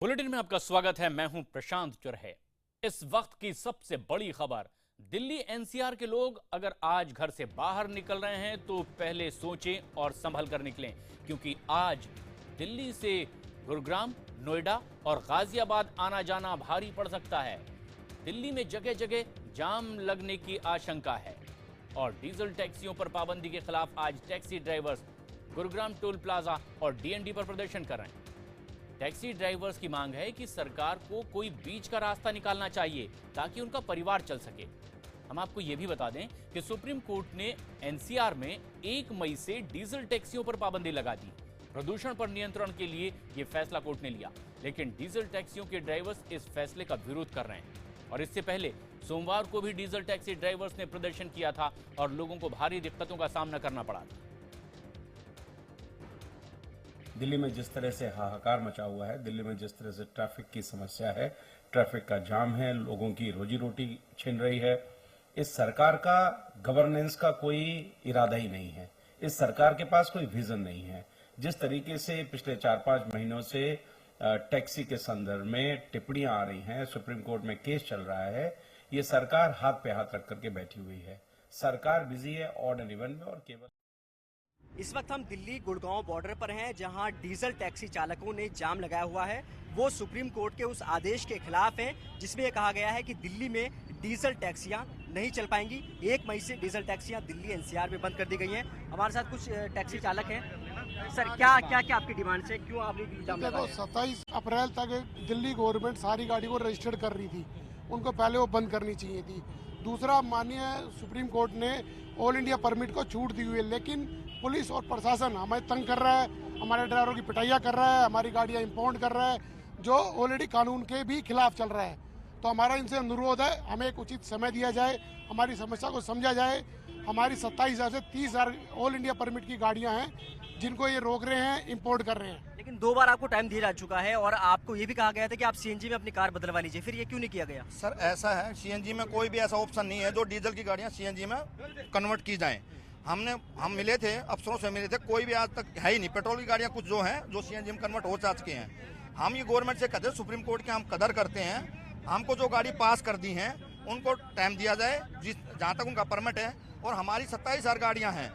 Bulletin में आपका स्वागत है। मैं हूं प्रशांत चुरहे। इस वक्त की सबसे बड़ी खबर, दिल्ली एनसीआर के लोग अगर आज घर से बाहर निकल रहे हैं तो पहले सोचें और संभल कर निकलें, क्योंकि आज दिल्ली से गुरुग्राम, नोएडा और गाजियाबाद आना जाना भारी पड़ सकता है। दिल्ली में जगह जगह जाम लगने की आशंका है और डीजल टैक्सियों पर पाबंदी के खिलाफ आज taxi drivers Gurugram toll plaza और डीएनडी पर प्रदर्शन कर रहे हैं। टैक्सी ड्राइवर्स की मांग है कि सरकार को कोई बीच का रास्ता निकालना चाहिए ताकि उनका परिवार चल सके। हम आपको यह भी बता दें कि सुप्रीम कोर्ट ने एनसीआर में 1 मई से डीजल टैक्सियों पर पाबंदी लगा दी। प्रदूषण पर नियंत्रण के लिए यह फैसला कोर्ट ने लिया, लेकिन डीजल टैक्सियों के ड्राइवर्स इस फैसले का विरोध कर रहे हैं। और इससे पहले सोमवार को भी डीजल टैक्सी ड्राइवर्स ने प्रदर्शन किया था और लोगों को भारी दिक्कतों का सामना करना पड़ा था। दिल्ली में जिस तरह से हाहाकार मचा हुआ है, दिल्ली में जिस तरह से ट्रैफिक की समस्या है, ट्रैफिक का जाम है, लोगों की रोजी रोटी छिन रही है, इस सरकार का गवर्नेंस का कोई इरादा ही नहीं है। इस सरकार के पास कोई विजन नहीं है। जिस तरीके से पिछले 4-5 महीनों से टैक्सी के संदर्भ में टिप्पणियां आ रही हैं, सुप्रीम कोर्ट में केस चल रहा है, ये सरकार हाथ पे हाथ रख करके बैठी हुई है। सरकार बिजी है ऑड एंड इवन में और केवल। इस वक्त हम दिल्ली गुड़गांव बॉर्डर पर हैं, जहां डीजल टैक्सी चालकों ने जाम लगाया हुआ है। वो सुप्रीम कोर्ट के उस आदेश के खिलाफ है जिसमें यह कहा गया है कि दिल्ली में डीजल टैक्सियां नहीं चल पाएंगी। 1 मई से डीजल टैक्सियां दिल्ली एनसीआर में बंद कर दी गई हैं। हमारे साथ कुछ टैक्सी चालक हैं। सर, क्या आपकी डिमांड से क्यों आपने जाम लगाया? 27 अप्रैल तक दिल्ली गवर्नमेंट सारी गाड़ी को रजिस्टर्ड कर रही थी, उनको पहले वो बंद करनी चाहिए थी। दूसरा, माननीय सुप्रीम कोर्ट ने ऑल इंडिया परमिट को छूट दी हुई है, लेकिन पुलिस और प्रशासन हमें तंग कर रहा है, हमारे ड्राइवरों की पिटाइयाँ कर रहा है, हमारी गाड़ियाँ इंपाउंड कर रहा है, जो ऑलरेडी कानून के भी खिलाफ चल रहा है। तो हमारा इनसे अनुरोध है, हमें एक उचित समय दिया जाए, हमारी समस्या को समझा जाए। हमारी 27,000 से 30,000 ऑल इंडिया परमिट की गाड़ियाँ हैं जिनको ये रोक रहे हैं, इंपोर्ट कर रहे हैं। लेकिन 2 बार आपको टाइम दिया जा चुका है और आपको ये भी कहा गया था कि आप सीएनजी में अपनी कार बदलवा लीजिए, फिर ये क्यों नहीं किया गया? सर, ऐसा है, सीएनजी में कोई भी ऐसा ऑप्शन नहीं है जो डीजल की गाड़ियां सीएनजी में कन्वर्ट की जाएं। हम मिले थे, अफसरों से मिले थे, कोई भी आज तक है ही नहीं। पेट्रोल की गाड़ियां कुछ जो हैं जो सीएनजी में कन्वर्ट हो चुकी हैं। हम ये गवर्नमेंट से कहते हैं, सुप्रीम कोर्ट के हम कदर करते हैं, हमको जो गाड़ी पास कर दी हैं उनको टाइम दिया जाए जहाँ तक उनका परमिट है। और हमारी 27,000 गाड़ियाँ हैं,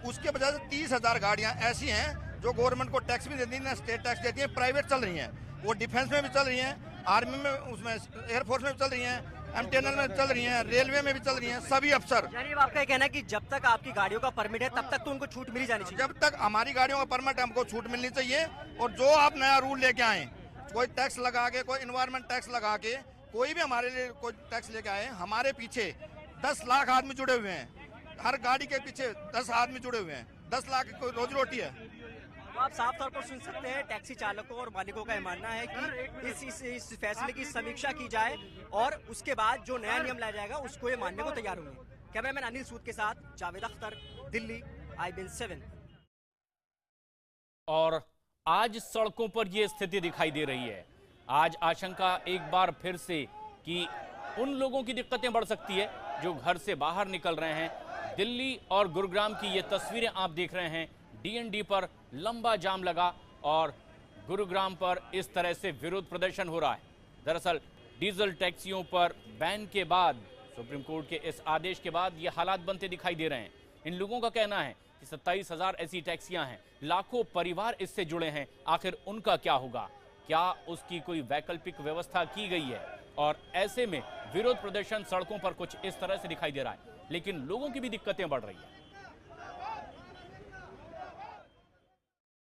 उसके बजाय 30,000 गाड़ियाँ ऐसी हैं जो गवर्नमेंट को टैक्स भी देती हैं, स्टेट टैक्स देती हैं, प्राइवेट चल रही हैं। वो डिफेंस में भी चल रही हैं, आर्मी में, उसमें एयरफोर्स में भी चल रही हैं, एमटीएनएल में चल रही हैं, रेलवे में भी चल रही हैं, सभी अफसर। यानी आपका ये कहना है कि जब तक आपकी गाड़ियों का परमिट है तब तक तो उनको छूट मिली जानी चाहिए? जब तक हमारी गाड़ियों का परमिट है हमको छूट मिलनी चाहिए। और जो आप नया रूल लेके आए, कोई टैक्स लगा के, कोई इन्वायरमेंट टैक्स लगा के, कोई भी हमारे लिए कोई टैक्स लेके आए, हमारे पीछे 10 लाख आदमी जुड़े हुए हैं। हर गाड़ी के पीछे 10 आदमी जुड़े हुए हैं, 10 लाख की कोई रोजी रोटी है। तो आप साफ तौर पर सुन सकते हैं, टैक्सी चालकों और मालिकों का मानना है कि इस फैसले की समीक्षा की जाए और उसके बाद जो नया नियम लाया जाएगा उसको ये मानने को तैयार होंगे। कैमरामैन अनिल सूद के साथ जावेद अख्तर, दिल्ली, IBN 7। और आज सड़कों पर यह स्थिति दिखाई दे रही है। आज आशंका एक बार फिर से कि उन लोगों की दिक्कतें बढ़ सकती है जो घर से बाहर निकल रहे हैं। दिल्ली और गुरुग्राम की ये तस्वीरें आप देख रहे हैं। डीएनडी पर लंबा जाम लगा और गुरुग्राम पर इस तरह से विरोध प्रदर्शन हो रहा है। दरअसल डीजल टैक्सियों पर बैन के बाद, सुप्रीम कोर्ट के इस आदेश के बाद ये हालात बनते दिखाई दे रहे हैं। इन लोगों का कहना है कि 27,000 ऐसी टैक्सियां हैं, लाखों परिवार इससे जुड़े हैं, आखिर उनका क्या होगा? क्या उसकी कोई वैकल्पिक व्यवस्था की गई है? और ऐसे में विरोध प्रदर्शन सड़कों पर कुछ इस तरह से दिखाई दे रहा है, लेकिन लोगों की भी दिक्कतें बढ़ रही है।